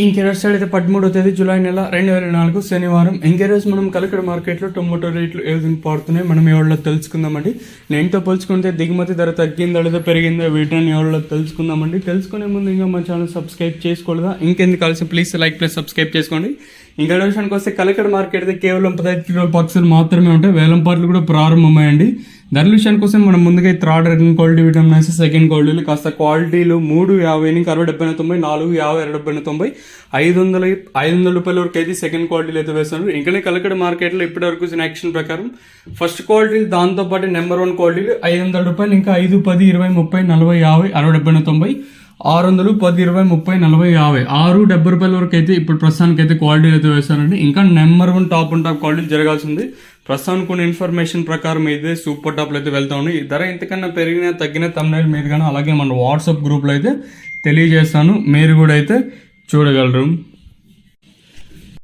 ఇంకెరోజు side అయితే 13వ తేదీ July నెల 2024 శనివారం. ఇంకెరోజు మనం కలకడ మార్కెట్లో టొమాటో రేట్లు ఏ విధంగా పడుతున్నాయి మనం ఎవరిలో తెలుసుకుందామండి. నేనుతో పోల్చుకుంటే దిగుమతి ధర తగ్గిందా లేదా పెరిగిందా వీటిని ఎవరిలో తెలుసుకుందామండి. తెలుసుకునే ముందు ఇంకా మన ఛానల్ సబ్స్క్రైబ్ చేసుకోలేదా ఇంకెందుకు కలిసి ప్లీజ్ లైక్ ప్లస్ సబ్స్క్రైబ్ చేసుకోండి. ఇంకా విషయానికి వస్తే కలకడ మార్కెట్ అయితే కేవలం 15 కిలోల బాక్సులు మాత్రమే ఉంటాయి. వేలం పాటలు కూడా ప్రారంభమయ్యండి. ధరల విషయానికి కోసం మనం ముందుగా థర్డ్ రేటింగ్ క్వాలిటీ విటమిన్ వేసి సెకండ్ క్వాలిటీలు కాస్త క్వాలిటీలు 350 నుంచి 60, 70, 90, 40, 50, 90, 500 రూపాయల వరకు అయితే సెకండ్ క్వాలిటీలు అయితే వేస్తున్నారు. ఇంకనే కలకడ మార్కెట్లో ఇప్పటి వరకు యాక్షన్ ప్రకారం ఫస్ట్ క్వాలిటీలు దాంతోపాటు నెంబర్ 1 క్వాలిటీలు 500 రూపాయలు, ఇంకా 5, 10, 20, 30, 40, 50, 60, 70, 90, 600, 10, 20, 30, 40, 50, 70 రూపాయల వరకు అయితే ఇప్పుడు ప్రస్తుతానికి అయితే క్వాలిటీ అయితే వేస్తారండి. ఇంకా నెంబర్ 1 టాప్ క్వాలిటీ జరగాల్సింది. ప్రస్తుతానికి కొన్ని ఇన్ఫర్మేషన్ ప్రకారం అయితే సూపర్ టాప్లో అయితే వెళ్తా ఉన్నాయి. ధర ఎంతకన్నా పెరిగినా తగ్గిన తమ్నైల్ మీద కానీ అలాగే మన వాట్సాప్ గ్రూప్లో అయితే తెలియజేస్తాను, మీరు కూడా అయితే చూడగలరు.